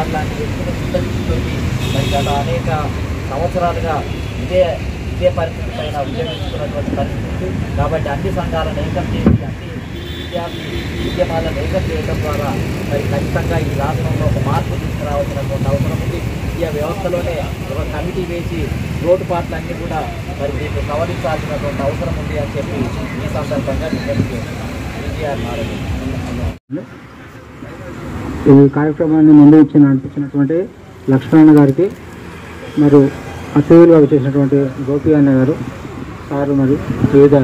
గారు లాంటి వ్యక్తులు చిత్తశుద్ధితోటి మరి గత అనేక సంవత్సరాలుగా ఇదే పరిస్థితి పైన ఉద్యమిస్తున్నటువంటి పరిస్థితి. కాబట్టి అన్ని సంఘాలను ఏకం చేసి అన్ని విద్యార్థి ఉద్యమాలను ఏకం చేయడం ద్వారా మరి ఖచ్చితంగా ఈ రాష్ట్రంలో ఒక మార్పు తీసుకురావాల్సినటువంటి అవసరం ఉంది. విద్యా వ్యవస్థలోనే ఒక కమిటీ వేసి లోటుపాట్లన్నీ కూడా మరి దీన్ని సవరించాల్సినటువంటి అవసరం ఉంది అని చెప్పి ఈ సందర్భంగా ఈ కార్యక్రమాన్ని ముందు నడిపించినటువంటి లక్ష్మణ గారికి మరియు అతిథులుగా వచ్చేసినటువంటి గోపి అన్న గారు సారు మరియు వివిధ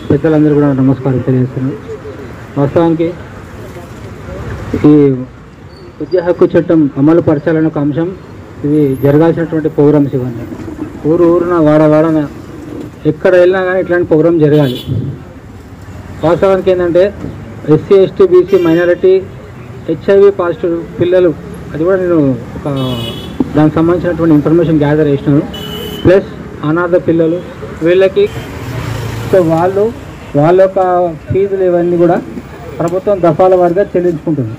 పెద్దలందరూ కూడా నమస్కారం తెలియజేస్తున్నారు. వాస్తవానికి ఈ విద్యా హక్కు చట్టం అమలు పరచాలనే ఒక అంశం, ఇవి జరగాల్సినటువంటి ప్రోగ్రామ్స్ ఇవన్నీ ఊరున వాడన ఎక్కడ వెళ్ళినా కానీ ఇట్లాంటి ప్రోగ్రాం జరగాలి. వాస్తవానికి ఏంటంటే SC ST BC minority HIV positive పిల్లలు, అది కూడా నేను ఒక దానికి సంబంధించినటువంటి ఇన్ఫర్మేషన్ గ్యాదర్ చేసినాను. ప్లస్ అనాథ పిల్లలు వీళ్ళకి సో వాళ్ళ యొక్క ఫీజులు ఇవన్నీ కూడా ప్రభుత్వం దఫాల వారిగా చెల్లించుకుంటుంది.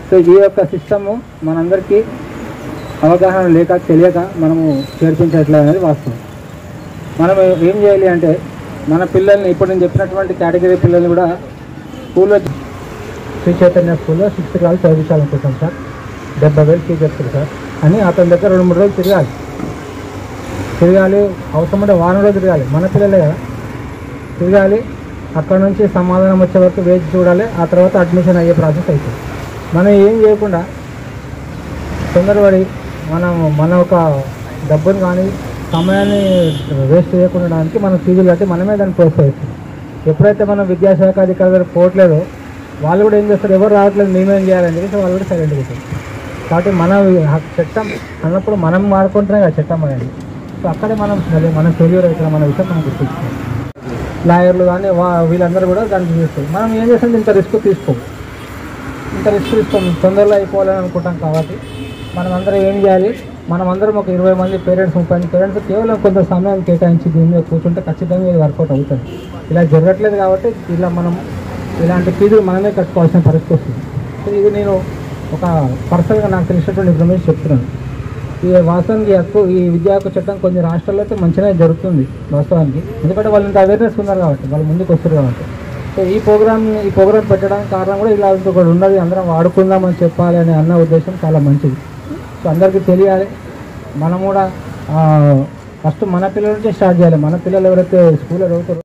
సో ఈ యొక్క సిస్టము మనందరికీ అవగాహన లేక తెలియక మనము చేర్పించట్లేదు అనేది వాస్తవం. మనం ఏం చేయాలి అంటే మన పిల్లల్ని ఇప్పుడు నేను చెప్పినటువంటి కేటగిరీ పిల్లల్ని కూడా స్కూల్లో శ్రీ చైతన్య స్కూల్లో 6th క్లాస్ చదివించాలనుకుంటాం సార్, 70,000 ఫీజు చెప్తారు సార్ అని అతని దగ్గర 2-3 రోజులు తిరగాలి, అవసరమంటే వారం రోజులు తిరగాలి, మన పిల్లలే కదా తిరగాలి. అక్కడ నుంచి సమాధానం వచ్చే వరకు వేచి చూడాలి. ఆ తర్వాత అడ్మిషన్ అయ్యే ప్రాసెస్ అవుతుంది. మనం ఏం చేయకుండా తొందరపడి మన ఒక డబ్బును కానీ సమయాన్ని వేస్ట్ చేయకుండాడానికి మనం ఫీజులు కట్టి మనమే దాన్ని ప్రోత్సహిస్తాం. ఎప్పుడైతే మనం విద్యాశాఖ అధికారుల దగ్గర పోవట్లేదో వాళ్ళు కూడా ఏం చేస్తారు, ఎవరు రావట్లేదు మేమేం చేయాలని చెప్పేసి వాళ్ళు కూడా సైలెంట్గా ఉంటారు. కాబట్టి మన చట్టం అన్నప్పుడు మనం మారుకుంటున్నాం కదా చట్టం అనేది. సో అక్కడే మనం ఫెయిల్యూర్ అవుతున్నాం, మన విషయం మనం గుర్తించుకోవాలి. లాయర్లు కానీ వీళ్ళందరూ కూడా దాన్ని చేస్తారు. మనం ఏం చేస్తాం, ఇంత రిస్క్ తీసుకోం, తొందరలో అయిపోవాలని అనుకుంటాం. కాబట్టి మనం అందరం ఏం చేయాలి, మనమందరం ఒక 20 మంది పేరెంట్స్ 30 మంది పేరెంట్స్ కేవలం కొంత సమయం కేటాయించి దీని మీద కూర్చుంటే ఖచ్చితంగా ఇది వర్కౌట్ అవుతుంది. ఇలా జరగట్లేదు కాబట్టి మనం ఇలాంటి ఫీజులు మనమే కట్టుకోవాల్సిన పరిస్థితి వస్తుంది. సో ఇది నేను ఒక పర్సనల్గా నాకు తెలిసినటువంటి ఇన్ఫర్మేషన్ చెప్తున్నాను. ఈ వాస్తవానికి ఈ విద్యా హక్కు చట్టం కొన్ని రాష్ట్రాల్లో అయితే మంచిగానే జరుగుతుంది వాస్తవానికి, ఎందుకంటే వాళ్ళు ఇంత అవేర్నెస్ ఉన్నారు కాబట్టి, వాళ్ళు ముందుకు వస్తారు కాబట్టి. సో ఈ ప్రోగ్రామ్ పెట్టడానికి కారణం కూడా ఇలా ఒకటి ఉన్నది, అందరం వాడుకుందామని చెప్పాలి అనే అన్న ఉద్దేశం చాలా మంచిది. సో అందరికీ తెలియాలి. మనం కూడా ఫస్ట్ మన పిల్లల నుంచే స్టార్ట్ చేయాలి. మన పిల్లలు ఎవరైతే స్కూల్లో చదువుతారో